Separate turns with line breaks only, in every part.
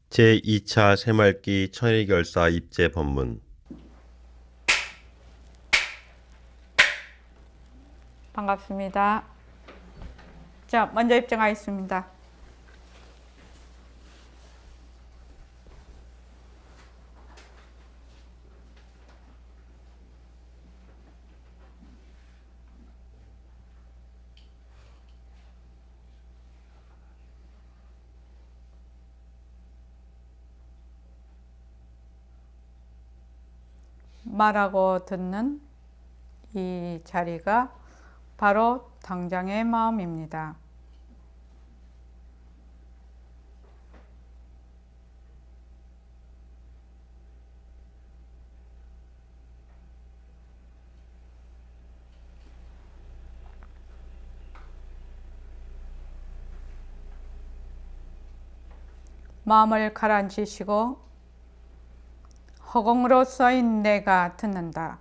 제2차 새말기 천일결사 입제 법문.
반갑습니다. 자, 먼저 입장하겠습니다. 말하고 듣는 이 자리가 바로 당장의 마음입니다. 마음을 가라앉히시고 허공으로 써인 내가 듣는다.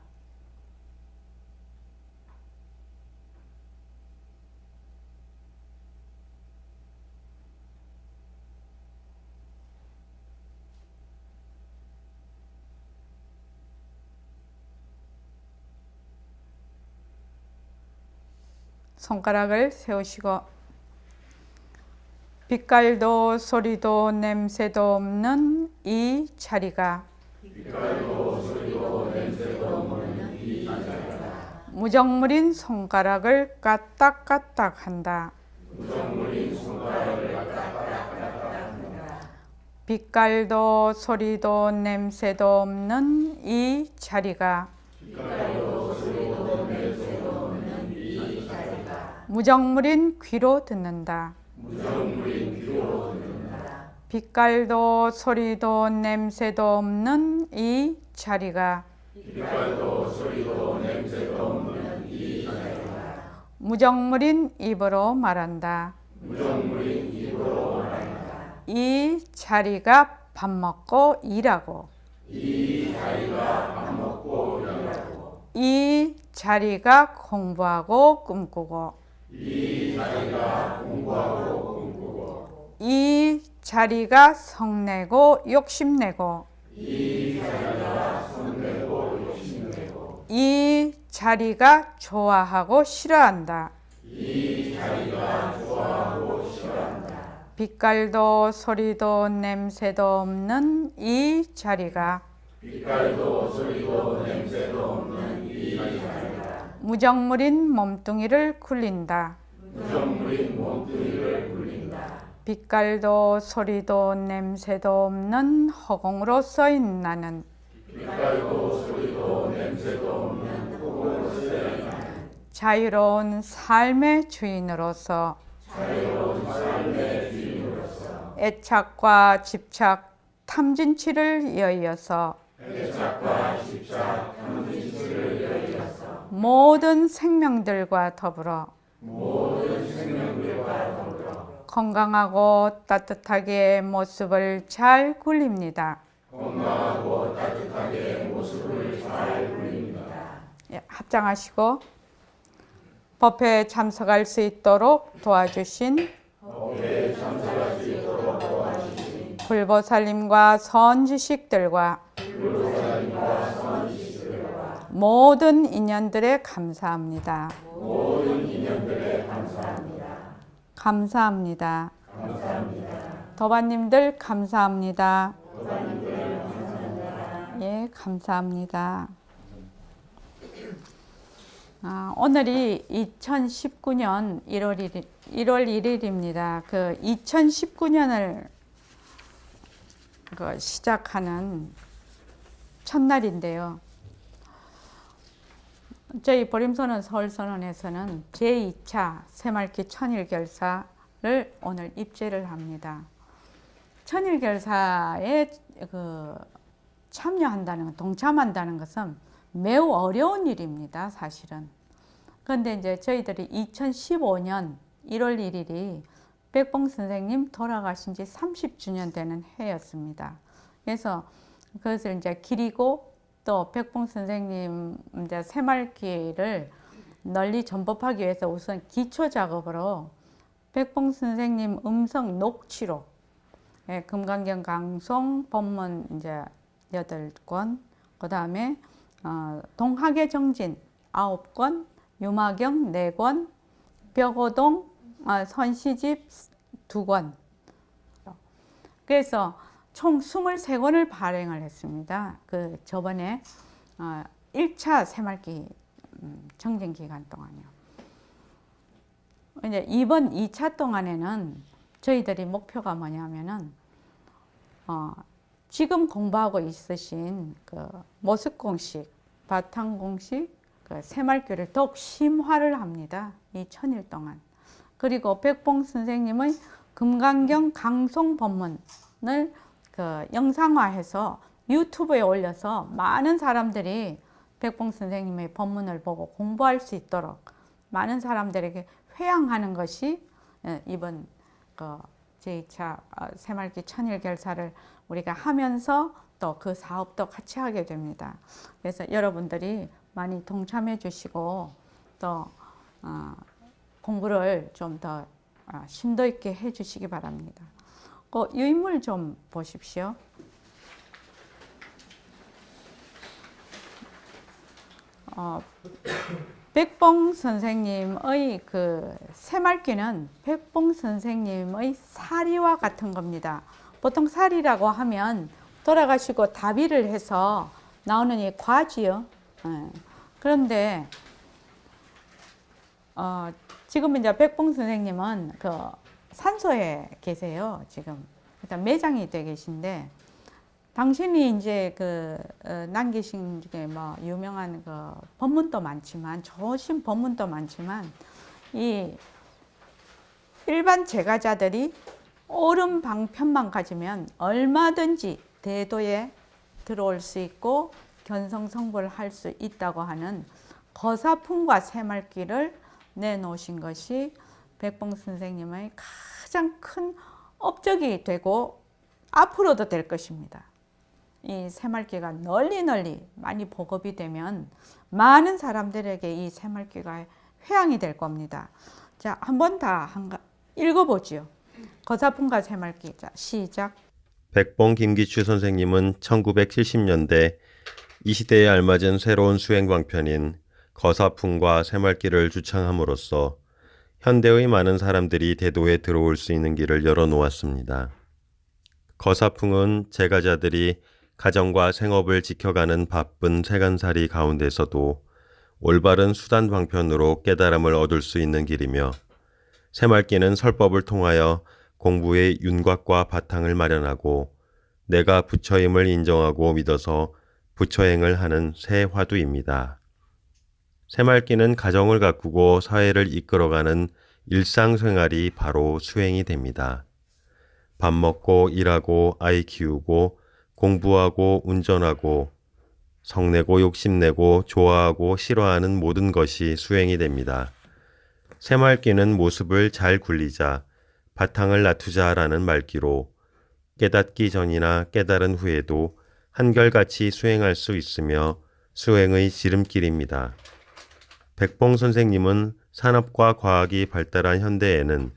손가락을 세우시고 빛깔도 소리도 냄새도 없는 이 자리가 무정물인 손가락을 까딱까딱 한다. 빛깔도 소리도 냄새도 없는 이 자리가 무정물인 귀로 듣는다. 빛깔도 소리도 냄새도 없는 이 자리가 무정물인 입으로 말한다. 이 자리가 밥 먹고 일하고 이 자리가 공부하고 꿈꾸고 이 자리가 성내고 욕심내고 이 자리가 좋아하고 싫어한다. 빛깔도 소리도 냄새도 없는 이 자리가 무정물인 몸뚱이를 굴린다. 빛깔도 소리도 냄새도 없는 허공으로 써인 나는 자유로운 삶의 주인으로서 애착과 집착, 탐진치를 여의어서 모든 생명들과 더불어 건강하고 따뜻하게 모습을 잘 굴립니다. 예, 합장하시고 법회에 참석할 수 있도록 도와주신 불보살님과 선지식들과 모든 인연들에 감사합니다. 감사합니다. 도반님들 감사합니다. 예, 감사합니다. 오늘이 2019년 1월 1일입니다. 그 2019년을 시작하는 첫날인데요. 저희 보림선언 서울선언에서는 제2차 새말기 천일결사를 오늘 입제를 합니다. 천일결사에 참여한다는, 동참한다는 것은 매우 어려운 일입니다, 사실은. 그런데 이제 저희들이 2015년 1월 1일이 백봉 선생님 돌아가신 지 30주년 되는 해였습니다. 그래서 그것을 이제 기리고 또 백봉 선생님 이제 새말기를 널리 전법하기 위해서 우선 기초 작업으로 백봉 선생님 음성 녹취록, 예, 금강경 강송 법문 이제 8권, 그 다음에 동학의 정진 9권, 유마경 4권, 벽오동 선시집 2권. 그래서 총 23권을 발행을 했습니다. 그 저번에 1차 새말기 정진 기간 동안이요. 이제 이번 2차 동안에는 저희들이 목표가 뭐냐면은 지금 공부하고 있으신 그 모습공식, 바탕공식, 그 새말귀를 더욱 심화를 합니다. 이 1000일 동안. 그리고 백봉 선생님의 금강경 강송 법문을 그 영상화해서 유튜브에 올려서 많은 사람들이 백봉 선생님의 법문을 보고 공부할 수 있도록 많은 사람들에게 회양하는 것이 이번 그 제2차 새말기 1000일 결사를 우리가 하면서 또 그 사업도 같이 하게 됩니다. 그래서 여러분들이 많이 동참해 주시고 또 공부를 좀 더 심도 있게 해 주시기 바랍니다. 유인물 좀 보십시오. 백봉 선생님의 그 새말귀는 백봉 선생님의 사리와 같은 겁니다. 보통 사리라고 하면 돌아가시고 다비를 해서 나오는 이 과지요. 그런데 지금 이제 백봉 선생님은 그 산소에 계세요. 지금 일단 매장이 돼 계신데 당신이 이제 그 남기신 중에 뭐 유명한 그 법문도 많지만 좋으신 법문도 많지만 이 일반 제가자들이 옳은 방편만 가지면 얼마든지 대도에 들어올 수 있고 견성성불을 할 수 있다고 하는 거사품과 새말귀를 내놓으신 것이 백봉 선생님의 가장 큰 업적이 되고 앞으로도 될 것입니다. 이 새말귀가 널리 많이 보급이 되면 많은 사람들에게 이 새말귀가 회양이 될 겁니다. 자, 한번 다 읽어보지요. 거사품과 새말귀. 자, 시작.
백봉 김기추 선생님은 1970년대 이 시대에 알맞은 새로운 수행 방편인 거사품과 새말귀를 주창함으로써 현대의 많은 사람들이 대도에 들어올 수 있는 길을 열어놓았습니다. 거사풍은 제가자들이 가정과 생업을 지켜가는 바쁜 세간살이 가운데서도 올바른 수단 방편으로 깨달음을 얻을 수 있는 길이며, 새말귀는 설법을 통하여 공부의 윤곽과 바탕을 마련하고 내가 부처임을 인정하고 믿어서 부처행을 하는 새 화두입니다. 새말귀는 가정을 가꾸고 사회를 이끌어가는 일상생활이 바로 수행이 됩니다. 밥 먹고 일하고 아이 키우고 공부하고 운전하고 성내고 욕심내고 좋아하고 싫어하는 모든 것이 수행이 됩니다. 새말귀는 모습을 잘 굴리자, 바탕을 낮추자라는 말귀로 깨닫기 전이나 깨달은 후에도 한결같이 수행할 수 있으며 수행의 지름길입니다. 백봉 선생님은 산업과 과학이 발달한 현대에는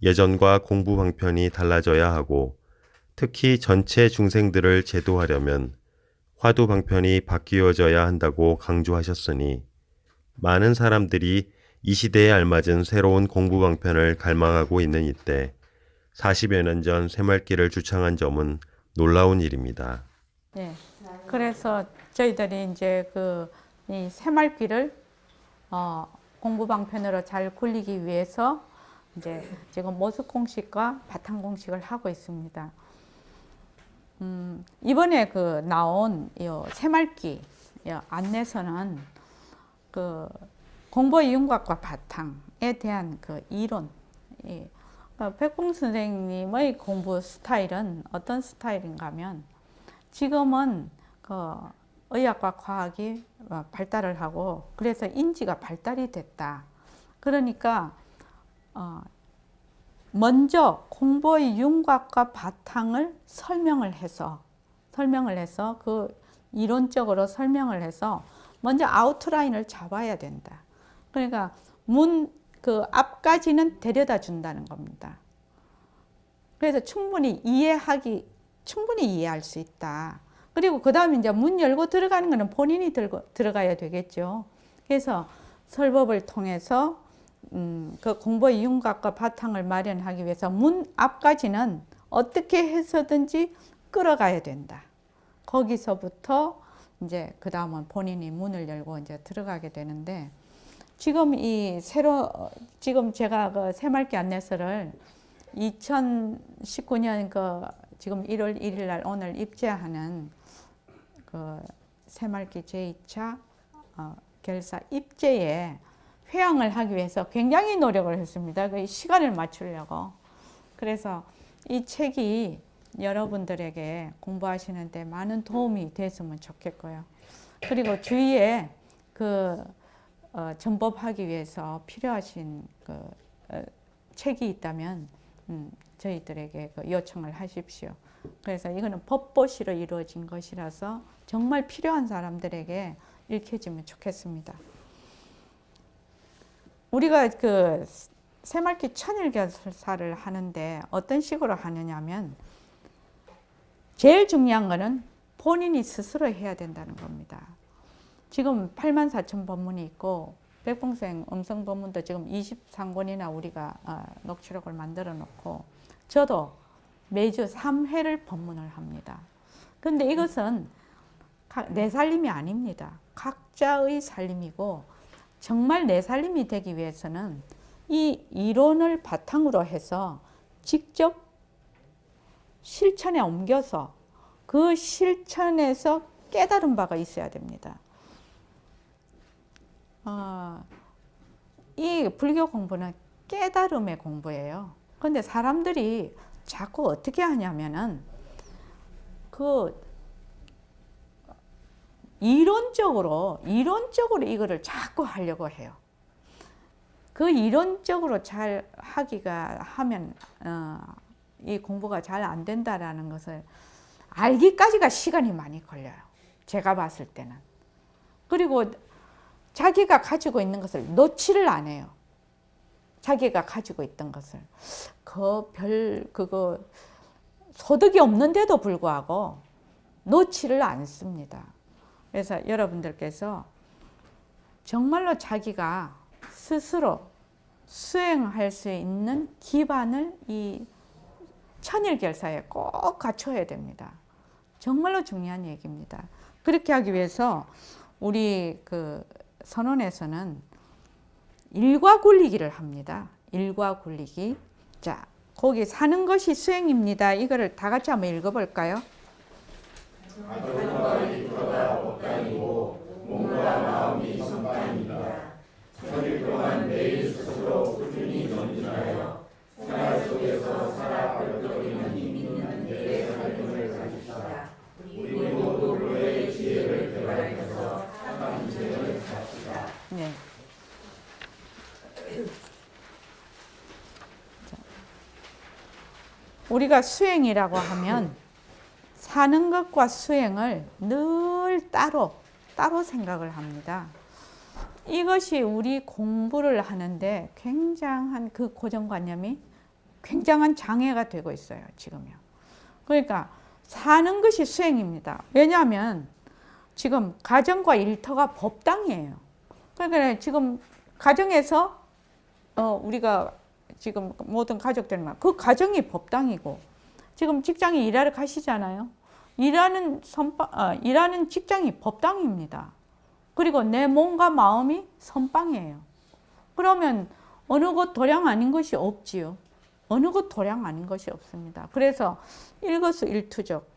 예전과 공부 방편이 달라져야 하고 특히 전체 중생들을 제도하려면 화두 방편이 바뀌어져야 한다고 강조하셨으니 많은 사람들이 이 시대에 알맞은 새로운 공부 방편을 갈망하고 있는 이때 40여 년 전 새말귀를 주창한 점은 놀라운 일입니다.
네. 그래서 저희들이 이제 이 새말귀를 공부 방편으로 잘 굴리기 위해서 이제 지금 모습 공식과 바탕 공식을 하고 있습니다. 이번에 나온 이 새말귀 안내서는 공부의 윤곽과 바탕에 대한 이론. 백봉 선생님의 공부 스타일은 어떤 스타일인가 하면 지금은 의학과 과학이 발달을 하고 그래서 인지가 발달이 됐다. 그러니까 먼저 공부의 윤곽과 바탕을 설명을 해서 그 이론적으로 설명을 해서 먼저 아웃라인을 잡아야 된다. 그러니까 앞까지는 데려다 준다는 겁니다. 그래서 충분히 이해할 수 있다. 그리고 그 다음에 이제 문 열고 들어가는 거는 본인이 들어가야 되겠죠. 그래서 설법을 통해서 그 공부의 윤곽과 바탕을 마련하기 위해서 문 앞까지는 어떻게 해서든지 끌어가야 된다. 거기서부터 이제 그 다음은 본인이 문을 열고 이제 들어가게 되는데, 지금 지금 제가 그 새말기 안내서를 2019년 지금 1월 1일 날 오늘 입제하는 그 새말기 제2차 결사 입제에 회항을 하기 위해서 굉장히 노력을 했습니다. 그 시간을 맞추려고. 그래서 이 책이 여러분들에게 공부하시는데 많은 도움이 됐으면 좋겠고요. 그리고 주위에 전법하기 위해서 필요하신 책이 있다면 저희들에게 요청을 하십시오. 그래서 이거는 법보시로 이루어진 것이라서 정말 필요한 사람들에게 읽혀지면 좋겠습니다. 우리가 새말기 천일결사를 하는데 어떤 식으로 하느냐면, 제일 중요한 거는 본인이 스스로 해야 된다는 겁니다. 지금 84,000법문이 있고 백봉생 음성법문도 지금 23권이나 우리가 녹취록을 만들어 놓고, 저도 매주 3회를 법문을 합니다. 그런데 이것은 내 살림이 아닙니다. 각자의 살림이고, 정말 내 살림이 되기 위해서는 이 이론을 바탕으로 해서 직접 실천에 옮겨서 그 실천에서 깨달은 바가 있어야 됩니다. 이 불교 공부는 깨달음의 공부예요. 그런데 사람들이 자꾸 어떻게 하냐면은 이론적으로 이거를 자꾸 하려고 해요. 그 이론적으로 잘 하면 이 공부가 잘 안 된다라는 것을 알기까지가 시간이 많이 걸려요. 제가 봤을 때는. 그리고 자기가 가지고 있는 것을 놓지를 안 해요. 자기가 가지고 있던 것을. 그거 소득이 없는데도 불구하고 놓지를 않습니다. 그래서 여러분들께서 정말로 자기가 스스로 수행할 수 있는 기반을 이 천일결사에 꼭 갖춰야 됩니다. 정말로 중요한 얘기입니다. 그렇게 하기 위해서 우리 선원에서는 일과 굴리기를 합니다. 일과 굴리기. 자, 거기 사는 것이 수행입니다. 이거를 다 같이 한번 읽어볼까요?
가정과 일터가 법당이고 몸과 마음이 선방입니다. 천일 동안 매일 스스로 꾸준히 전진하여 생활 속에서 살아 펄떡이는 힘 있는 내 삶을 가집시다. 우리 모두 불의 지혜를 개발해서 참 인생을 삽시다.
네. 우리가 수행이라고 하면 사는 것과 수행을 늘 따로 생각을 합니다. 이것이 우리 공부를 하는데 굉장한 고정관념이 굉장한 장애가 되고 있어요, 지금요. 그러니까 사는 것이 수행입니다. 왜냐하면 지금 가정과 일터가 법당이에요. 그러니까 지금 가정에서 우리가 지금 모든 가족들만 그 가정이 법당이고, 지금 직장에 일하러 가시잖아요. 일하는 직장이 법당입니다. 그리고 내 몸과 마음이 선방이에요. 그러면 어느 곳 도량 아닌 것이 없지요. 어느 곳 도량 아닌 것이 없습니다. 그래서 일거수일투족,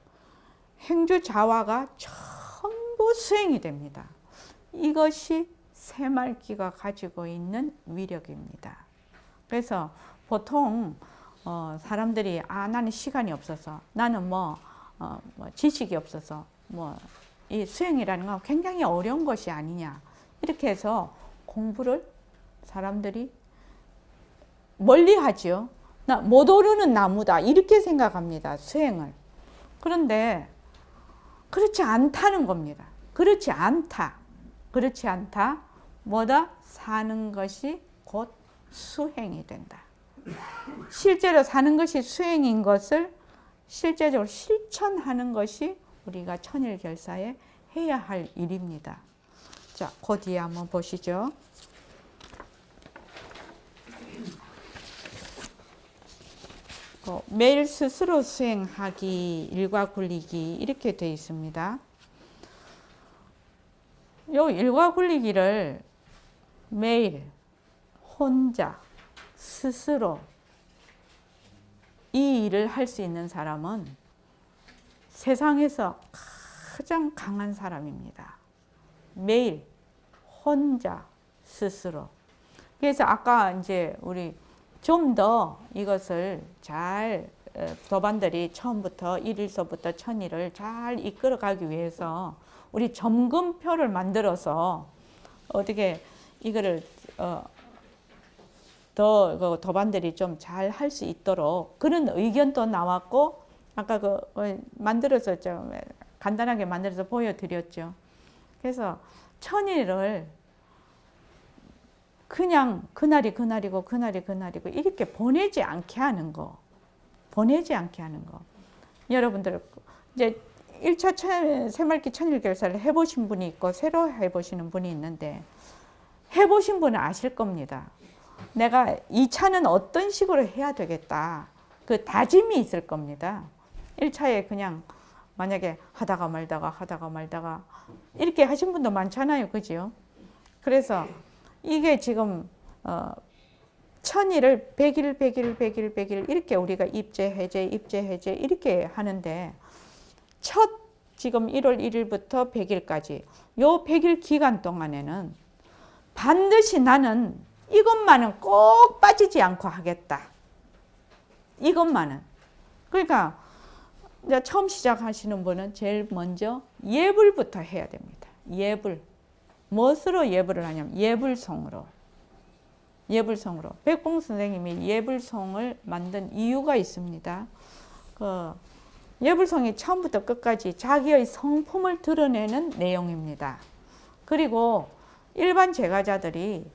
행주자화가 전부 수행이 됩니다. 이것이 새말기가 가지고 있는 위력입니다. 그래서 보통 사람들이 나는 시간이 없어서, 나는 지식이 없어서 이 수행이라는 건 굉장히 어려운 것이 아니냐, 이렇게 해서 공부를 사람들이 멀리 하죠. 나 못 오르는 나무다, 이렇게 생각합니다, 수행을. 그런데 그렇지 않다는 겁니다. 그렇지 않다. 뭐다? 사는 것이 곧 수행이 된다. 실제로 사는 것이 수행인 것을 실제적으로 실천하는 것이 우리가 천일결사에 해야 할 일입니다. 자, 그 뒤에 한번 보시죠. 매일 스스로 수행하기, 일과 굴리기 이렇게 되어 있습니다. 요 일과 굴리기를 매일 혼자 스스로 이 일을 할 수 있는 사람은 세상에서 가장 강한 사람입니다. 매일 혼자 스스로. 그래서 아까 이제 우리 좀 더 이것을 잘 도반들이 처음부터 일일서부터 천일을 잘 이끌어가기 위해서 우리 점검표를 만들어서 어떻게 이거를 더 도반들이 좀 잘 할 수 있도록 그런 의견도 나왔고 아까 만들어서 좀 간단하게 만들어서 보여드렸죠. 그래서 천일을 그냥 그날이 그날이고 그날이 그날이고 이렇게 보내지 않게 하는 거. 보내지 않게 하는 거. 여러분들 이제 1차 새말기 천일결사를 해보신 분이 있고 새로 해보시는 분이 있는데 해보신 분은 아실 겁니다. 내가 2차는 어떤 식으로 해야 되겠다. 그 다짐이 있을 겁니다. 1차에 그냥 만약에 하다가 말다가 이렇게 하신 분도 많잖아요. 그죠? 그래서 이게 지금 천일을 100일 이렇게 우리가 입제, 해제 이렇게 하는데 첫 지금 1월 1일부터 100일까지 요 100일 기간 동안에는 반드시 나는 이것만은 꼭 빠지지 않고 하겠다. 이것만은. 그러니까 이제 처음 시작하시는 분은 제일 먼저 예불부터 해야 됩니다. 예불. 무엇으로 예불을 하냐면 예불송으로. 예불송으로. 백봉 선생님이 예불송을 만든 이유가 있습니다. 예불송이 처음부터 끝까지 자기의 성품을 드러내는 내용입니다. 그리고 일반 제가자들이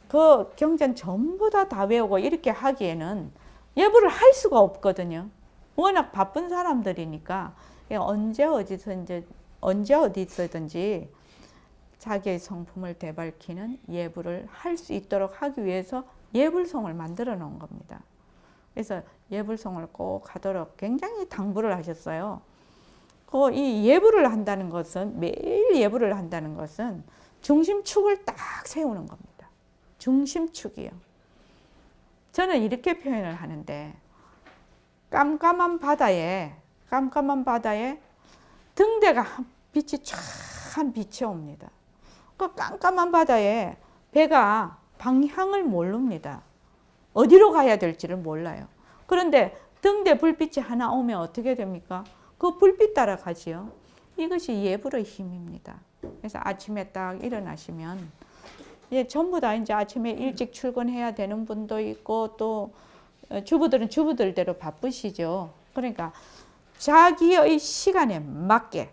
그 경전 전부 다 외우고 이렇게 하기에는 예불을 할 수가 없거든요. 워낙 바쁜 사람들이니까 언제 어디서든지 자기의 성품을 되밝히는 예불을 할 수 있도록 하기 위해서 예불송을 만들어 놓은 겁니다. 그래서 예불송을 꼭 하도록 굉장히 당부를 하셨어요. 이 예불을 한다는 것은 매일 예불을 한다는 것은 중심축을 딱 세우는 겁니다. 중심축이요. 저는 이렇게 표현을 하는데 깜깜한 바다에 등대가 빛이 쫙 빛이 옵니다. 그 깜깜한 바다에 배가 방향을 모릅니다. 어디로 가야 될지를 몰라요. 그런데 등대 불빛이 하나 오면 어떻게 됩니까? 그 불빛 따라 가지요. 이것이 예불의 힘입니다. 그래서 아침에 딱 일어나시면 전부 다 이제 아침에 일찍 출근해야 되는 분도 있고 또 주부들은 주부들대로 바쁘시죠. 그러니까 자기의 시간에 맞게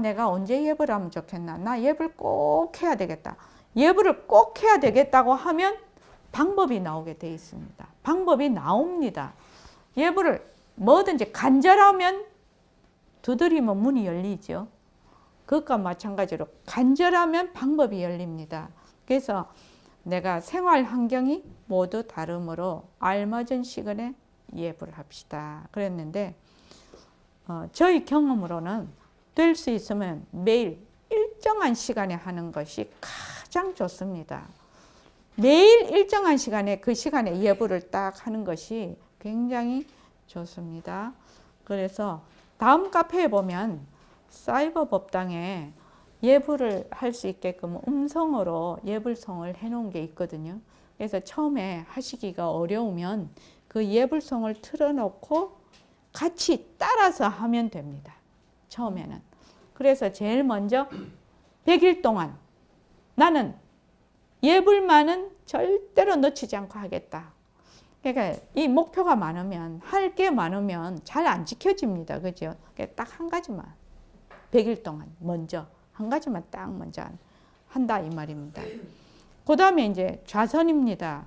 내가 언제 예불 하면 좋겠나. 나 예불 꼭 해야 되겠다. 예불을 꼭 해야 되겠다고 하면 방법이 나오게 돼 있습니다. 방법이 나옵니다. 예불을 뭐든지 간절하면 두드리면 문이 열리죠. 그것과 마찬가지로 간절하면 방법이 열립니다. 그래서 내가 생활 환경이 모두 다르므로 알맞은 시간에 예불을 합시다. 그랬는데 저희 경험으로는 될 수 있으면 매일 일정한 시간에 하는 것이 가장 좋습니다. 매일 일정한 시간에 그 시간에 예불을 딱 하는 것이 굉장히 좋습니다. 그래서 다음 카페에 보면 사이버 법당에 예불을 할 수 있게끔 음성으로 예불송을 해놓은 게 있거든요. 그래서 처음에 하시기가 어려우면 그 예불송을 틀어놓고 같이 따라서 하면 됩니다. 처음에는. 그래서 제일 먼저 100일 동안 나는 예불만은 절대로 놓치지 않고 하겠다. 그러니까 이 목표가 많으면 할 게 많으면 잘 안 지켜집니다. 그죠? 딱 한 가지만 100일 동안 먼저 한 가지만 딱 먼저 한다 이 말입니다. 그 다음에 이제 좌선입니다.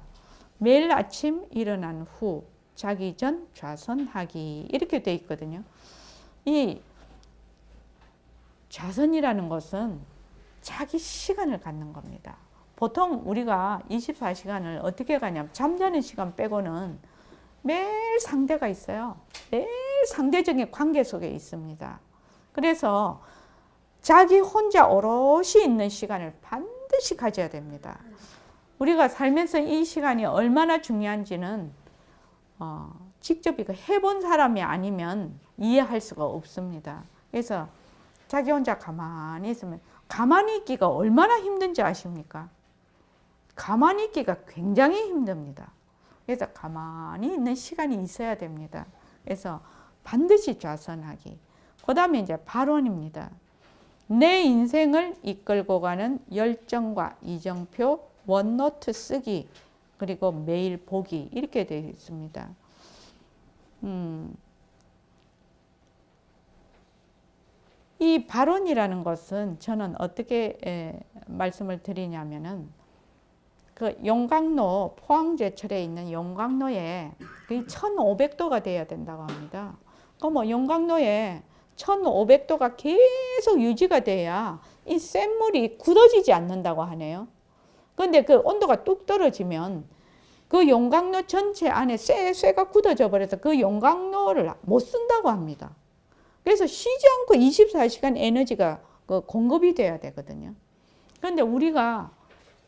매일 아침 일어난 후 자기 전 좌선하기 이렇게 돼 있거든요. 이 좌선이라는 것은 자기 시간을 갖는 겁니다. 보통 우리가 24시간을 어떻게 가냐면 잠자는 시간 빼고는 매일 상대가 있어요. 매일 상대적인 관계 속에 있습니다. 그래서 자기 혼자 오롯이 있는 시간을 반드시 가져야 됩니다. 우리가 살면서 이 시간이 얼마나 중요한지는 직접 이거 해본 사람이 아니면 이해할 수가 없습니다. 그래서 자기 혼자 가만히 있으면 가만히 있기가 얼마나 힘든지 아십니까? 가만히 있기가 굉장히 힘듭니다. 그래서 가만히 있는 시간이 있어야 됩니다. 그래서 반드시 좌선하기. 그 다음에 이제 발언입니다. 내 인생을 이끌고 가는 열정과 이정표, 원노트 쓰기, 그리고 매일 보기 이렇게 되어 있습니다. 이 발언이라는 것은 저는 어떻게 말씀을 드리냐면은 그 용광로 포항제철에 있는 용광로에 1500도가 돼야 된다고 합니다. 뭐 용광로에 1500도가 계속 유지가 돼야 이 쇳물이 굳어지지 않는다고 하네요. 그런데 그 온도가 뚝 떨어지면 그 용광로 전체 안에 쇠가 굳어져 버려서 그 용광로를 못 쓴다고 합니다. 그래서 쉬지 않고 24시간 에너지가 공급이 돼야 되거든요. 그런데 우리가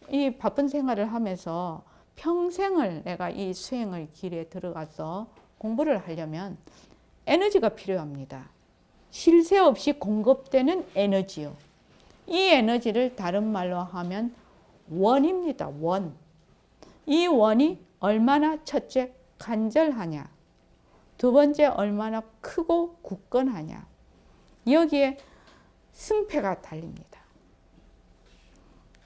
이 바쁜 생활을 하면서 평생을 내가 이 수행의 길에 들어가서 공부를 하려면 에너지가 필요합니다. 쉴 새 없이 공급되는 에너지요. 이 에너지를 다른 말로 하면 원입니다. 원. 이 원이 얼마나 첫째 간절하냐. 두 번째 얼마나 크고 굳건하냐. 여기에 승패가 달립니다.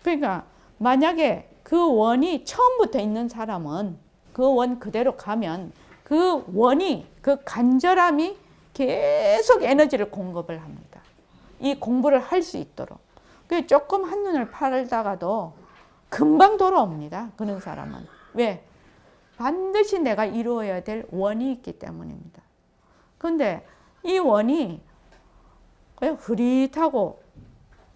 그러니까 만약에 그 원이 처음부터 있는 사람은 그 원 그대로 가면 그 원이 그 간절함이 계속 에너지를 공급을 합니다. 이 공부를 할 수 있도록. 그 조금 한눈을 팔다가도 금방 돌아옵니다. 그런 사람은. 왜? 반드시 내가 이루어야 될 원이 있기 때문입니다. 그런데 이 원이 그냥 흐릿하고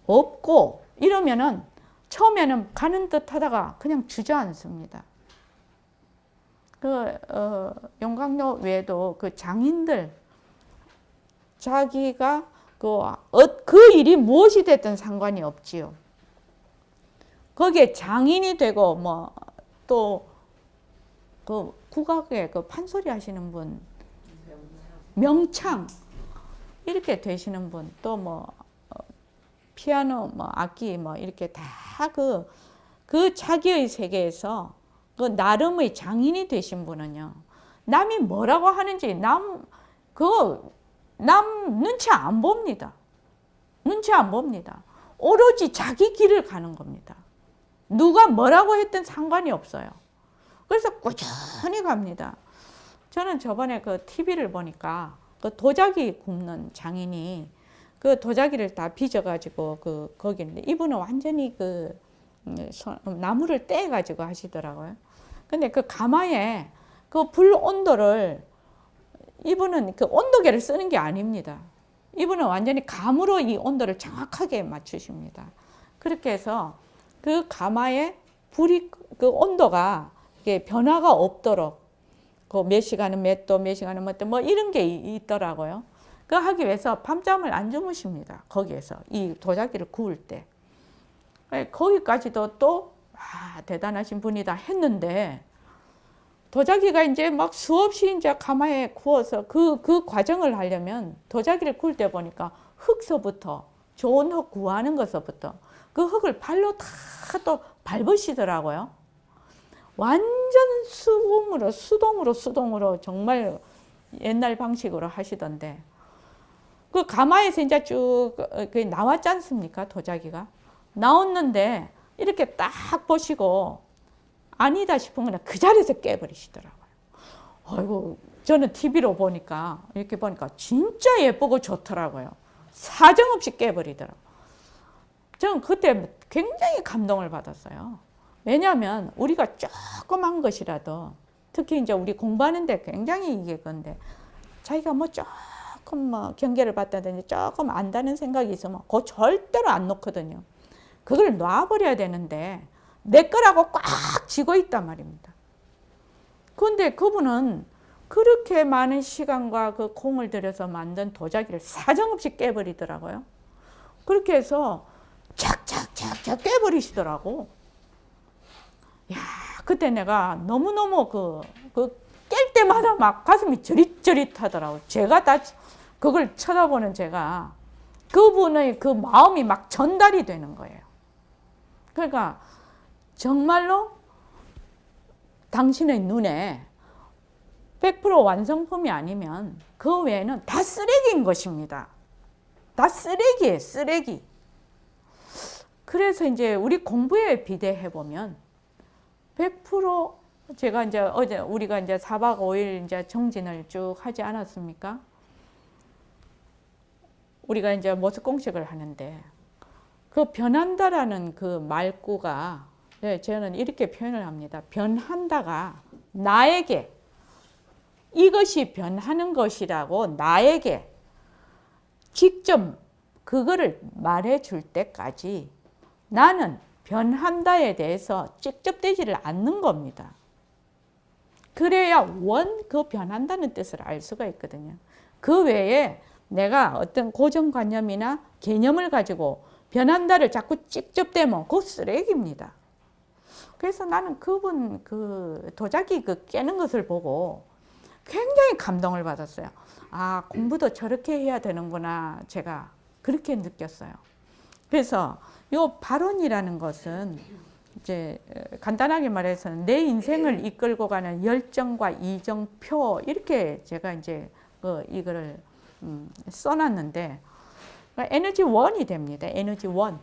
없고 이러면은 처음에는 가는 듯 하다가 그냥 주저앉습니다. 용광로 외에도 그 장인들 자기가 그 일이 무엇이 됐든 상관이 없지요. 거기에 장인이 되고 또 그 국악에 그 판소리 하시는 분, 명창 이렇게 되시는 분, 또 피아노, 악기 이렇게 다 그 자기의 세계에서 그 나름의 장인이 되신 분은요, 남이 뭐라고 하는지 남 눈치 안 봅니다. 눈치 안 봅니다. 오로지 자기 길을 가는 겁니다. 누가 뭐라고 했든 상관이 없어요. 그래서 꾸준히 갑니다. 저는 저번에 그 TV를 보니까 그 도자기 굽는 장인이 그 도자기를 다 빚어가지고 거기인데 이분은 완전히 나무를 떼가지고 하시더라고요. 근데 그 가마에 그 불 온도를 이분은 그 온도계를 쓰는 게 아닙니다. 이분은 완전히 감으로 이 온도를 정확하게 맞추십니다. 그렇게 해서 그 가마에 불이 그 온도가 변화가 없도록 몇 시간은 몇 도, 몇 시간은 몇 도 이런 게 있더라고요. 그거 하기 위해서 밤잠을 안 주무십니다. 거기에서 이 도자기를 구울 때. 거기까지도 또 대단하신 분이다 했는데 도자기가 이제 막 수없이 이제 가마에 구워서 그 과정을 하려면 도자기를 구울 때 보니까 흙서부터 좋은 흙 구하는 것서부터 그 흙을 발로 다 또 밟으시더라고요. 완전 수동으로 정말 옛날 방식으로 하시던데 그 가마에서 이제 쭉 나왔지 않습니까? 도자기가 나왔는데 이렇게 딱 보시고 아니다 싶으면 그 자리에서 깨버리시더라고요. 아이고, 저는 TV로 보니까 이렇게 보니까 진짜 예쁘고 좋더라고요. 사정없이 깨버리더라고요. 저는 그때 굉장히 감동을 받았어요. 왜냐하면 우리가 조그만 것이라도 특히 이제 우리 공부하는데 굉장히 이게 건데 자기가 뭐 조금 뭐 경계를 받다든지 조금 안다는 생각이 있으면 그거 절대로 안 놓거든요. 그걸 놔버려야 되는데 내 거라고 꽉 쥐고 있단 말입니다. 그런데 그분은 그렇게 많은 시간과 그 공을 들여서 만든 도자기를 사정없이 깨버리더라고요. 그렇게 해서 착착착착 깨버리시더라고. 야, 그때 내가 너무너무 깰 때마다 막 가슴이 저릿저릿하더라고. 제가 다 그걸 쳐다보는 제가 그분의 그 마음이 막 전달이 되는 거예요. 그러니까 정말로 당신의 눈에 100% 완성품이 아니면 그 외에는 다 쓰레기인 것입니다. 다 쓰레기예요, 쓰레기. 그래서 이제 우리 공부에 비대해 보면 100% 제가 이제 어제 우리가 이제 4박 5일 이제 정진을 쭉 하지 않았습니까? 우리가 이제 모습 공식을 하는데 그 변한다라는 그 말구가 저는 이렇게 표현을 합니다. 변한다가 나에게 이것이 변하는 것이라고 나에게 직접 그거를 말해 줄 때까지 나는 변한다에 대해서 찝찝대지를 않는 겁니다. 그래야 그 변한다는 뜻을 알 수가 있거든요. 그 외에 내가 어떤 고정관념이나 개념을 가지고 변한다를 자꾸 찝찝대면 그거 쓰레기입니다. 그래서 나는 그분 그 도자기 그 깨는 것을 보고 굉장히 감동을 받았어요. 아, 공부도 저렇게 해야 되는구나. 제가 그렇게 느꼈어요. 그래서 이 발언이라는 것은 이제 간단하게 말해서는 내 인생을 이끌고 가는 열정과 이정표 이렇게 제가 이제 이거를 써놨는데 에너지 원이 됩니다. 에너지 원.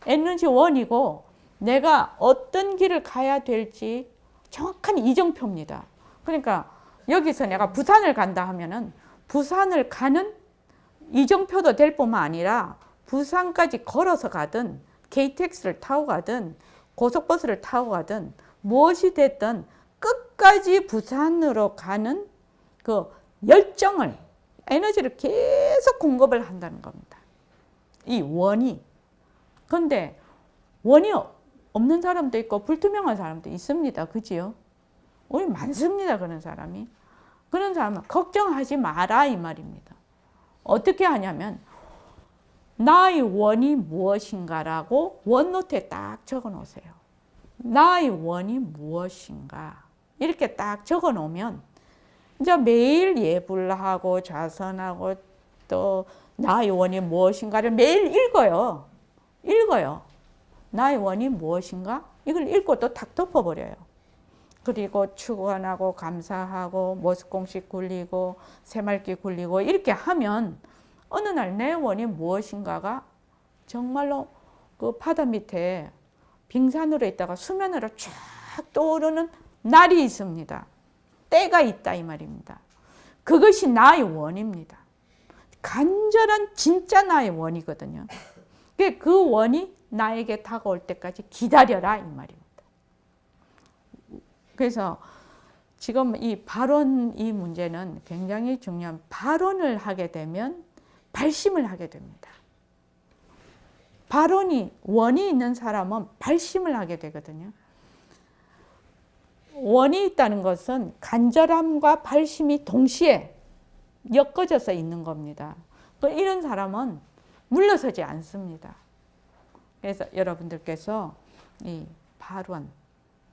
에너지 원이고 내가 어떤 길을 가야 될지 정확한 이정표입니다. 그러니까 여기서 내가 부산을 간다 하면은 부산을 가는 이정표도 될 뿐만 아니라 부산까지 걸어서 가든 KTX를 타고 가든 고속버스를 타고 가든 무엇이 됐든 끝까지 부산으로 가는 그 열정을 에너지를 계속 공급을 한다는 겁니다. 이 원이. 그런데 원이 없는 사람도 있고 불투명한 사람도 있습니다. 그지요? 우리 많습니다. 그런 사람이. 그런 사람은 걱정하지 마라 이 말입니다. 어떻게 하냐면 나의 원이 무엇인가라고 원노트에 딱 적어 놓으세요. 나의 원이 무엇인가 이렇게 딱 적어 놓으면 이제 매일 예불하고 좌선하고 또 나의 원이 무엇인가를 매일 읽어요. 나의 원이 무엇인가? 이걸 읽고 또 탁 덮어버려요. 그리고 축원하고 감사하고 모습공식 굴리고 새말기 굴리고 이렇게 하면 어느 날 내 원이 무엇인가가 정말로 그 바다 밑에 빙산으로 있다가 수면으로 쫙 떠오르는 날이 있습니다. 때가 있다 이 말입니다. 그것이 나의 원입니다. 간절한 진짜 나의 원이거든요. 그 원이 나에게 다가올 때까지 기다려라 이 말입니다. 그래서 지금 이 발언 이 문제는 굉장히 중요한 발언을 하게 되면 발심을 하게 됩니다. 발언이 원이 있는 사람은 발심을 하게 되거든요. 원이 있다는 것은 간절함과 발심이 동시에 엮어져서 있는 겁니다. 이런 사람은 물러서지 않습니다. 그래서 여러분들께서 이 발언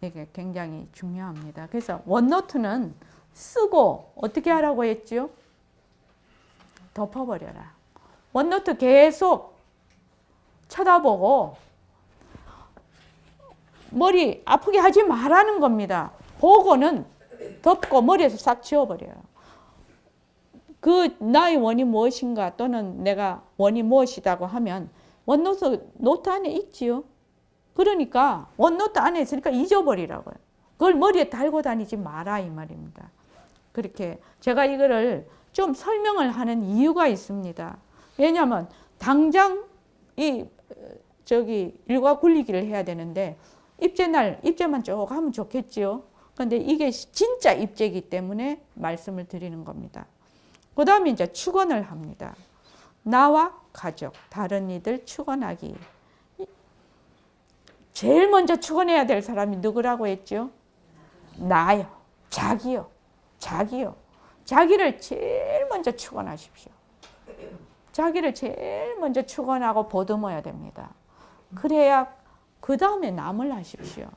이게 굉장히 중요합니다. 그래서 원노트는 쓰고 어떻게 하라고 했죠? 덮어버려라. 원노트 계속 쳐다보고 머리 아프게 하지 말라는 겁니다. 보고는 덮고 머리에서 싹 지워버려요. 그 나의 원이 무엇인가 또는 내가 원이 무엇이라고 하면 원노트 안에 있지요. 그러니까 원노트 안에 있으니까 잊어버리라고요. 그걸 머리에 달고 다니지 마라 이 말입니다. 그렇게 제가 이거를 좀 설명을 하는 이유가 있습니다. 왜냐하면 당장 일과 굴리기를 해야 되는데 입제날 입제만 쭉 하면 좋겠지요. 근데 이게 진짜 입제이기 때문에 말씀을 드리는 겁니다. 그 다음에 이제 축원을 합니다. 나와 가족, 다른 이들 축원하기. 제일 먼저 축원해야 될 사람이 누구라고 했죠? 나요. 자기요. 자기요. 자기를 제일 먼저 축원하십시오. 자기를 제일 먼저 축원하고 보듬어야 됩니다. 그래야 그 다음에 남을 하십시오.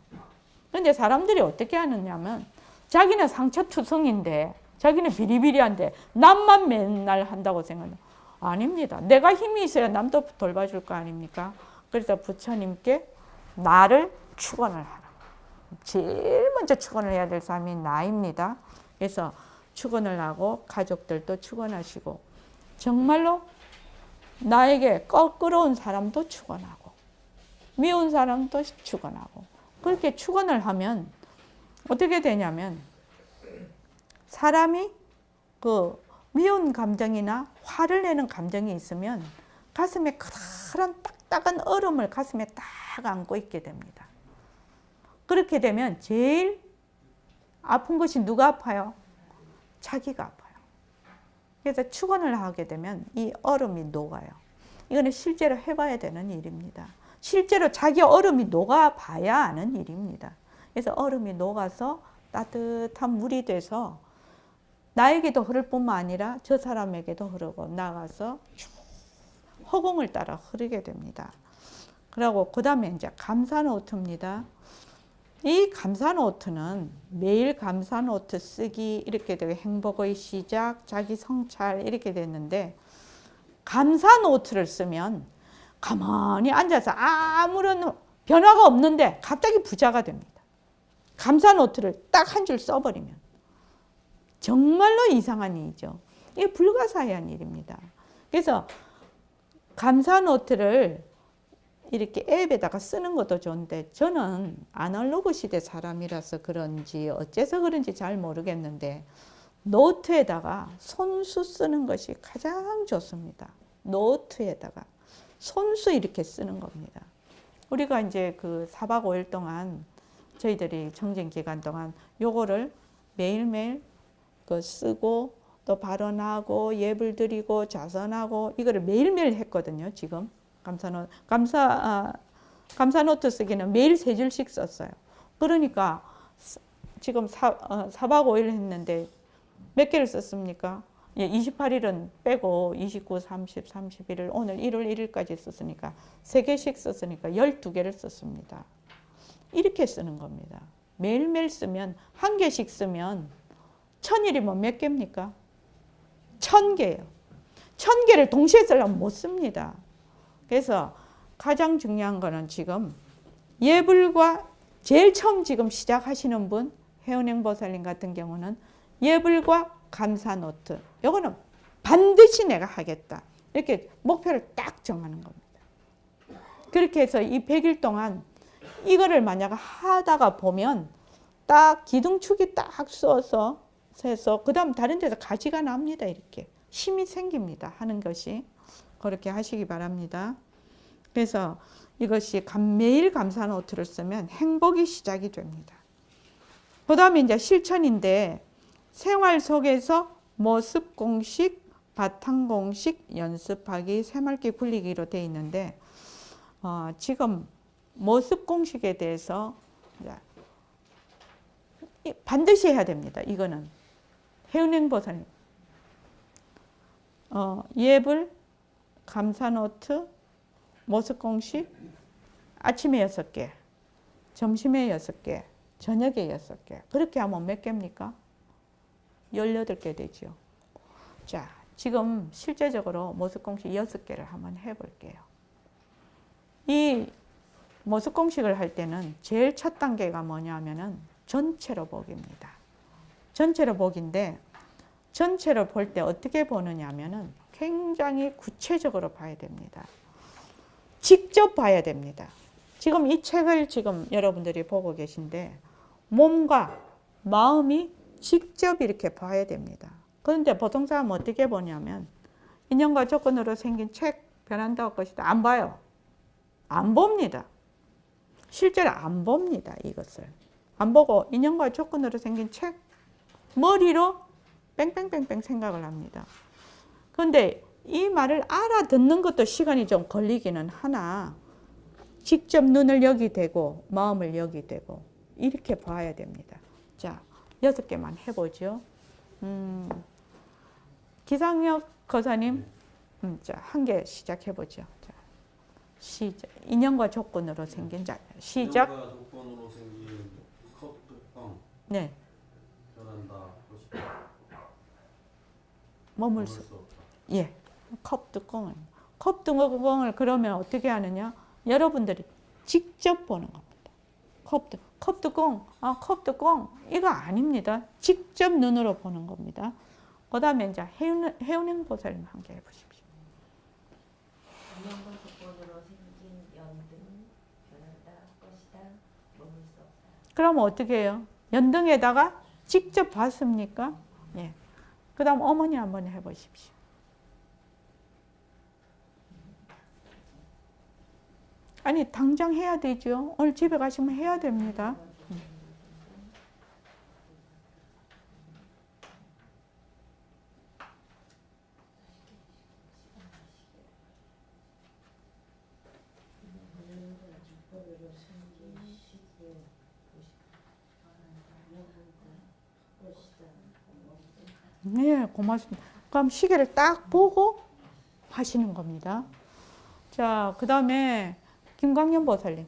근데 사람들이 어떻게 하느냐면 자기는 상처투성인데 자기는 비리비리한데 남만 맨날 한다고 생각해요. 아닙니다. 내가 힘이 있어야 남도 돌봐줄 거 아닙니까? 그래서 부처님께 나를 축원을 하라. 제일 먼저 축원을 해야 될 사람이 나입니다. 그래서 축원을 하고 가족들도 축원하시고 정말로 나에게 껄끄러운 사람도 축원하고 미운 사람도 축원하고 그렇게 축원을 하면 어떻게 되냐면 사람이 그 미운 감정이나 화를 내는 감정이 있으면 가슴에 커다란 딱딱한 얼음을 가슴에 딱 안고 있게 됩니다. 그렇게 되면 제일 아픈 것이 누가 아파요? 자기가 아파요. 그래서 축원을 하게 되면 이 얼음이 녹아요. 이거는 실제로 해봐야 되는 일입니다. 실제로 자기 얼음이 녹아봐야 아는 일입니다. 그래서 얼음이 녹아서 따뜻한 물이 돼서 나에게도 흐를 뿐만 아니라 저 사람에게도 흐르고 나가서 허공을 따라 흐르게 됩니다. 그리고 그 다음에 이제 감사노트입니다. 이 감사노트는 매일 감사노트 쓰기 이렇게 되고 행복의 시작, 자기 성찰 이렇게 됐는데 감사노트를 쓰면 가만히 앉아서 아무런 변화가 없는데 갑자기 부자가 됩니다. 감사노트를 딱 한 줄 써버리면 정말로 이상한 일이죠. 이게 불가사의한 일입니다. 그래서 감사노트를 이렇게 앱에다가 쓰는 것도 좋은데 저는 아날로그 시대 사람이라서 그런지 어째서 그런지 잘 모르겠는데 노트에다가 손수 쓰는 것이 가장 좋습니다. 노트에다가 손수 이렇게 쓰는 겁니다. 우리가 이제 그 4박 5일 동안 저희들이 정진 기간 동안 요거를 매일매일 그 쓰고 또 발언하고 예불 드리고 자선하고 이거를 매일매일 했거든요. 지금 감사노트 쓰기는 매일 3줄씩 썼어요. 그러니까 지금 4박 5일 했는데 몇 개를 썼습니까? 28일은 빼고 29, 30, 31일 오늘 1월 1일까지 썼으니까 3개씩 썼으니까 12개를 썼습니다. 이렇게 쓰는 겁니다. 매일매일 쓰면 1개씩 쓰면 1000일이면 몇 개입니까? 1000개예요. 1000개를 동시에 쓰려면 못 씁니다. 그래서 가장 중요한 거는 지금 예불과 제일 처음 지금 시작하시는 분 해운행보살님 같은 경우는 예불과 감사노트 이거는 반드시 내가 하겠다 이렇게 목표를 딱 정하는 겁니다. 그렇게 해서 이 100일 동안 이거를 만약 하다가 보면 딱 기둥축이 딱 쏘서 세서 그 다음 다른 데서 가지가 납니다. 이렇게 힘이 생깁니다. 하는 것이 그렇게 하시기 바랍니다. 그래서 이것이 매일 감사노트를 쓰면 행복이 시작이 됩니다. 그 다음에 이제 실천인데 생활 속에서 모습 공식, 바탕 공식 연습하기, 새말기 굴리기로 되어 있는데 지금 모습 공식에 대해서 반드시 해야 됩니다. 이거는 해운행보살님 예불, 감사노트, 모습 공식 아침에 6개, 점심에 6개, 저녁에 6개 그렇게 하면 몇 개입니까? 18개 되죠. 자, 지금 실제적으로 모습 공식 6개를 한번 해볼게요. 이 모습 공식을 할 때는 제일 첫 단계가 뭐냐면은 전체로 보기입니다. 전체로 보기인데 전체로 볼 때 어떻게 보느냐면은 굉장히 구체적으로 봐야 됩니다. 직접 봐야 됩니다. 지금 이 책을 지금 여러분들이 보고 계신데 몸과 마음이 직접 이렇게 봐야 됩니다. 그런데 보통 사람은 어떻게 보냐면 인연과 조건으로 생긴 책 변한다고 것이다. 안 봐요. 안 봅니다. 실제로 안 봅니다. 이것을 안 보고 인연과 조건으로 생긴 책 머리로 뺑뺑뺑뺑 생각을 합니다. 그런데 이 말을 알아듣는 것도 시간이 좀 걸리기는 하나 직접 눈을 여기 대고 마음을 여기 대고 이렇게 봐야 됩니다. 자, 6개만 해보죠. 기상혁 거사님, 자, 한 개 시작해보죠. 자, 시작. 인연과 조건으로 생긴 자, 시작.
인연과 조건으로 생긴 컵 뚜껑
네,
변한다 것이다.
머물 수. 예, 컵 뚜껑을 그러면 어떻게 하느냐? 여러분들이 직접 보는 겁니다. 컵 뚜껑, 컵 뚜껑 이거 아닙니다. 직접 눈으로 보는 겁니다. 그 다음에 이제 해운행 보살님 함께 해보십시오.
인연과 조건으로 생긴 연등 변한다 것이다 머물 수 없다.
그럼 어떻게 해요? 연등에다가 직접 봤습니까? 예. 그 다음 어머니 한번 해보십시오. 아니 당장 해야 되죠. 오늘 집에 가시면 해야 됩니다. 네, 고맙습니다. 그럼 시계를 딱 보고 하시는 겁니다. 자, 그 다음에 김광현 보살님.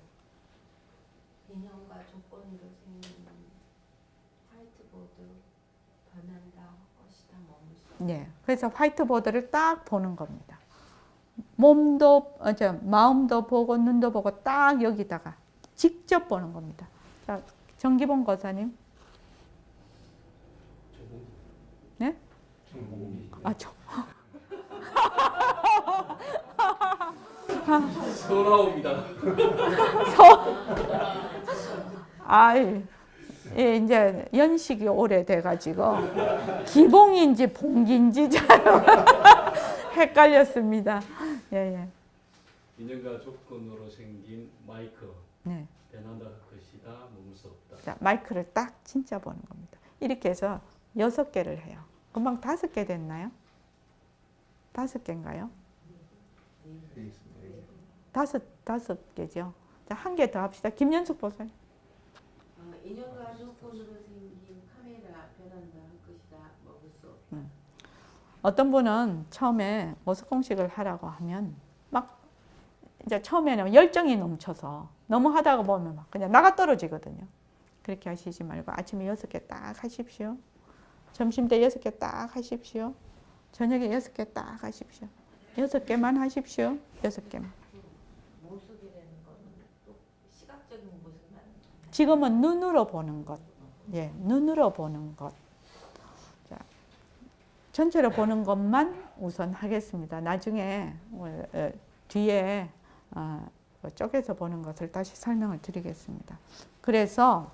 인연과 조건으로 생긴 화이트보드 변한다 것이다 머물 수 없다.
네, 그래서 화이트보드를 딱 보는 겁니다. 몸도, 마음도 보고 눈도 보고 딱 여기다가 직접 보는 겁니다. 자, 정기봉 거사님. 네?
서러웁니다.
예, 이제 연식이 오래돼가지고 기봉인지 봉기인지 잘 헷갈렸습니다. 예.
인연과 조건으로 생긴 마이크
네.
변한다 것이다 머물 수 없다.
자, 마이크를 딱 진짜 보는 겁니다. 이렇게 해서 6개를 해요. 금방 5개 됐나요? 5개인가요? 5개죠. 자, 한 개 더 합시다. 김연숙 보살.
인연과 조건으로 생긴 카메라 변한다 것이다 먹을 수 없다.
어떤 분은 처음에 모습공식을 하라고 하면 막 이제 처음에는 열정이 넘쳐서 너무 하다가 보면 막 그냥 나가 떨어지거든요. 그렇게 하시지 말고 아침에 6개 딱 하십시오. 점심 때 6개 딱 하십시오. 저녁에 6개 딱 하십시오. 6개만 하십시오. 6개만.
모습이라는 거는 또 시각적인 모습만.
지금은 눈으로 보는 것. 예, 눈으로 보는 것. 자, 전체로 보는 것만 우선 하겠습니다. 나중에 뒤에 쪼개서 보는 것을 다시 설명을 드리겠습니다. 그래서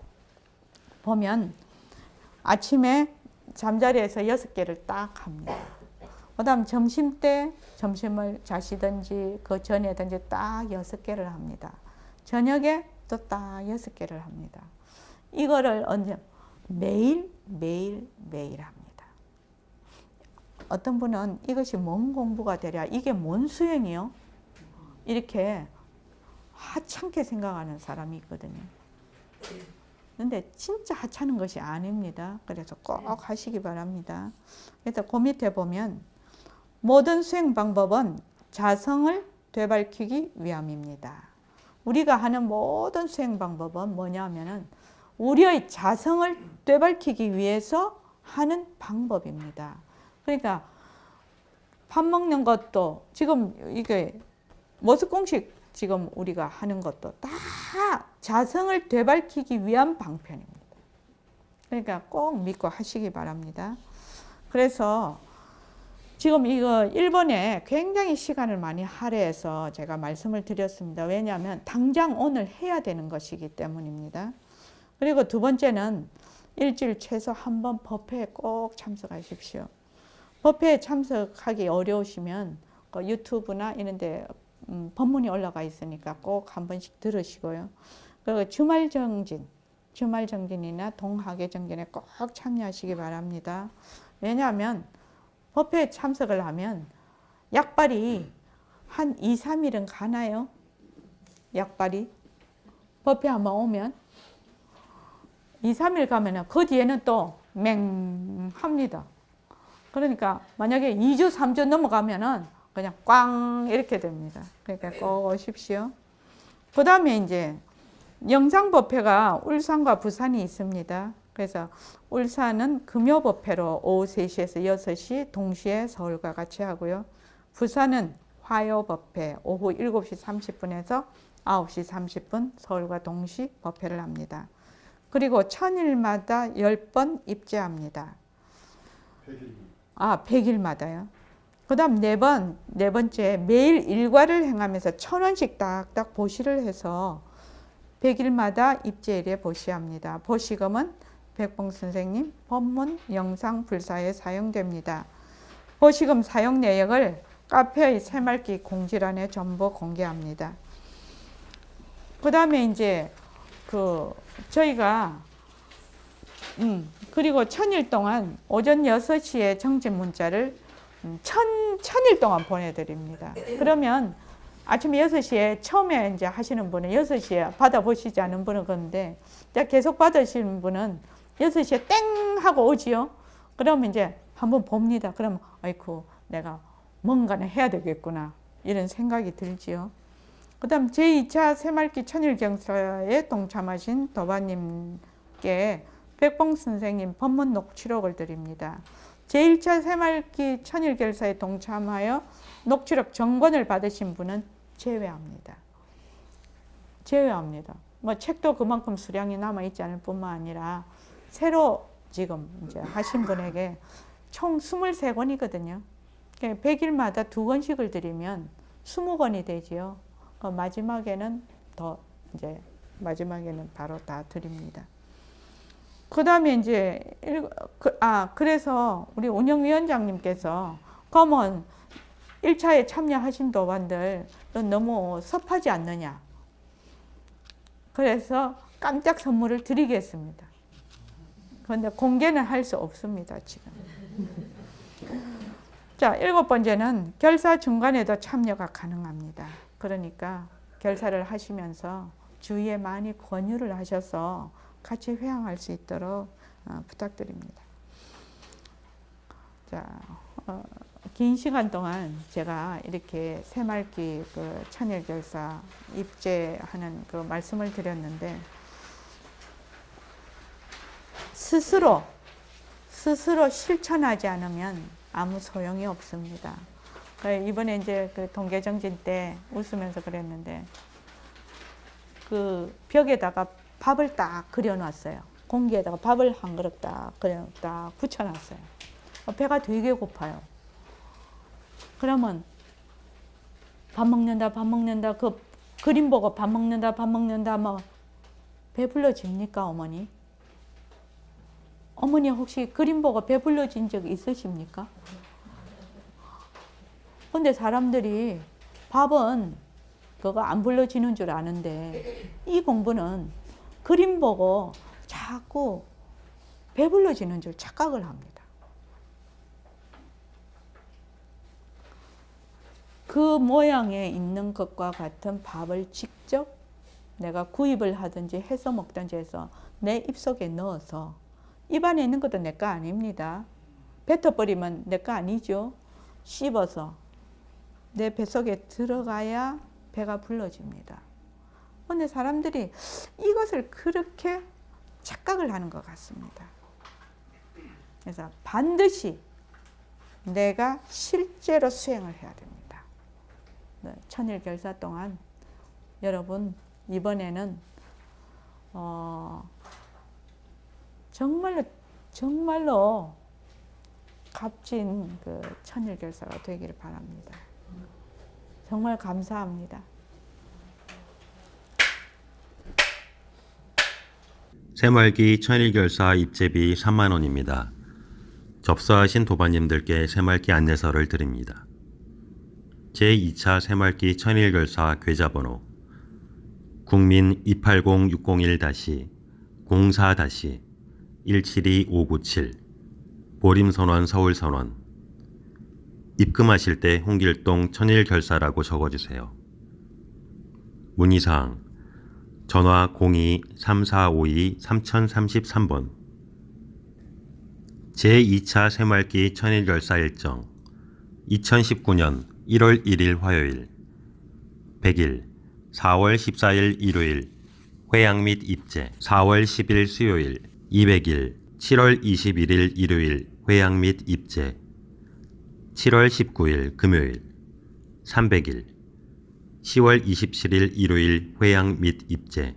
보면 아침에 잠자리에서 6개를 딱 합니다. 그 다음 점심 때 점심을 자시든지 그 전에든지 딱 6개를 합니다. 저녁에 또 딱 6개를 합니다. 이거를 언제? 매일 합니다. 어떤 분은 이것이 뭔 공부가 되랴? 이게 뭔 수행이요? 이렇게 하찮게 생각하는 사람이 있거든요. 근데 진짜 하찮은 것이 아닙니다. 그래서 꼭 하시기 바랍니다. 그래서 그 밑에 보면 모든 수행 방법은 자성을 되밟히기 위함입니다. 우리가 하는 모든 수행 방법은 뭐냐면은 우리의 자성을 되밟히기 위해서 하는 방법입니다. 그러니까 밥 먹는 것도 지금 이게 모습공식 지금 우리가 하는 것도 다 자성을 되밟히기 위한 방편입니다. 그러니까 꼭 믿고 하시기 바랍니다. 그래서 지금 이거 1번에 굉장히 시간을 많이 할애해서 제가 말씀을 드렸습니다. 왜냐하면 당장 오늘 해야 되는 것이기 때문입니다. 그리고 두 번째는 일주일 최소 한 번 법회에 꼭 참석하십시오. 법회에 참석하기 어려우시면 유튜브나 이런 데 법문이 올라가 있으니까 꼭 한 번씩 들으시고요. 그리고 주말 정진이나 동학의 정진에 꼭 참여하시기 바랍니다. 왜냐하면 법회에 참석을 하면 약발이 한 2, 3일은 가나요? 약발이 법회 한번 오면 2, 3일 가면은 그 뒤에는 또 맹합니다. 그러니까 만약에 2주, 3주 넘어가면은 그냥 꽝 이렇게 됩니다. 그러니까 꼭 오십시오. 그 다음에 이제 영상법회가 울산과 부산이 있습니다. 그래서 울산은 금요법회로 오후 3시에서 6시 동시에 서울과 같이 하고요. 부산은 화요법회 오후 7시 30분에서 9시 30분 서울과 동시 법회를 합니다. 그리고 천일마다 10번 입제합니다. 100일마다요. 그 다음 네 번째 매일 일과를 행하면서 1,000원씩 딱딱 보시를 해서 100일마다 입제일에 보시합니다. 보시금은 백봉 선생님 법문 영상 불사에 사용됩니다. 보시금 사용 내역을 카페의 새말기 공지란에 전부 공개합니다. 그 다음에 이제 저희가 그리고 1000일 동안 오전 6시에 정진 문자를 1000일 동안 보내드립니다. 그러면 아침 6시에 처음에 이제 하시는 분은 6시에 받아보시지 않은 분은 그런데 계속 받으시는 분은 6시에 땡 하고 오지요. 그러면 이제 한번 봅니다. 그러면 아이고 내가 뭔가는 해야 되겠구나 이런 생각이 들지요. 그 다음 제2차 새말기 천일경사에 동참하신 도반님께 백봉 선생님 법문 녹취록을 드립니다. 제1차 새말기 천일결사에 동참하여 녹취록 정권을 받으신 분은 제외합니다. 뭐 책도 그만큼 수량이 남아있지 않을 뿐만 아니라 새로 지금 이제 하신 분에게 총 23권이거든요. 100일마다 2권씩을 드리면 20권이 되지요. 마지막에는 바로 다 드립니다. 그 다음에 이제, 그래서 우리 운영위원장님께서, 그러면 1차에 참여하신 도반들 너무 섭하지 않느냐. 그래서 깜짝 선물을 드리겠습니다. 그런데 공개는 할 수 없습니다, 지금. 자, 7번째는 결사 중간에도 참여가 가능합니다. 그러니까 결사를 하시면서 주위에 많이 권유를 하셔서 같이 회항할 수 있도록 부탁드립니다. 자, 긴 시간 동안 제가 이렇게 새말기 천일결사 입제하는 말씀을 드렸는데 스스로 실천하지 않으면 아무 소용이 없습니다. 이번에 이제 동계정진 때 웃으면서 그랬는데 벽에다가 밥을 딱 그려놨어요. 공기에다가 밥을 한 그릇 딱 붙여놨어요. 배가 되게 고파요. 그러면 밥 먹는다 그 그림 보고 밥 먹는다 뭐 배불러집니까 어머니? 어머니 혹시 그림 보고 배불러진 적 있으십니까? 근데 사람들이 밥은 그거 안 불러지는 줄 아는데 이 공부는 그림 보고 자꾸 배불러지는 줄 착각을 합니다. 그 모양에 있는 것과 같은 밥을 직접 내가 구입을 하든지 해서 먹든지 해서 내 입속에 넣어서 입안에 있는 것도 내 거 아닙니다. 뱉어버리면 내 거 아니죠. 씹어서 내 뱃속에 들어가야 배가 불러집니다. 그런데 사람들이 이것을 그렇게 착각을 하는 것 같습니다. 그래서 반드시 내가 실제로 수행을 해야 됩니다. 천일결사 동안 여러분 이번에는 정말로 값진 천일결사가 되기를 바랍니다. 정말 감사합니다.
새말기 천일결사 입제비 3만 원입니다. 접수하신 도반님들께 새말기 안내서를 드립니다. 제2차 새말기 천일결사 계좌번호 국민 280601-04-172597 보림선원 서울선원 입금하실 때 홍길동 천일결사라고 적어주세요. 문의사항 전화 02-3452-3033번 제2차 새말기 천일결사 일정 2019년 1월 1일 화요일 100일 4월 14일 일요일 회양 및 입제 4월 10일 수요일 200일 7월 21일 일요일 회양 및 입제 7월 19일 금요일 300일 10월 27일 일요일 회양 및 입제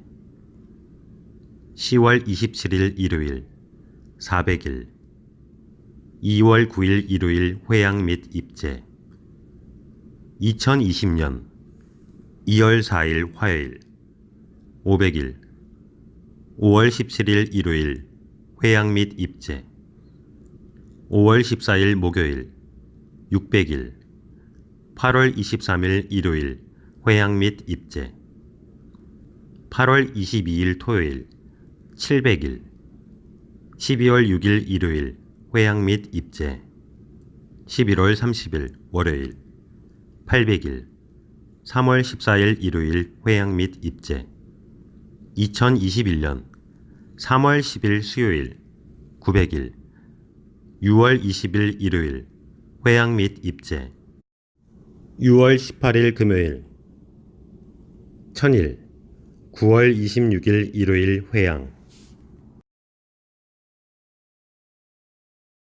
10월 27일 일요일 400일 2월 9일 일요일 회양 및 입제 2020년 2월 4일 화요일 500일 5월 17일 일요일 회양 및 입제 5월 14일 목요일 600일 8월 23일 일요일 회양 및 입제 8월 22일 토요일 700일 12월 6일 일요일 회양 및 입제 11월 30일 월요일 800일 3월 14일 일요일 회양 및 입제 2021년 3월 10일 수요일 900일 6월 20일 일요일 회양 및 입제 6월 18일 금요일 1000일 9월 26일 일요일 회양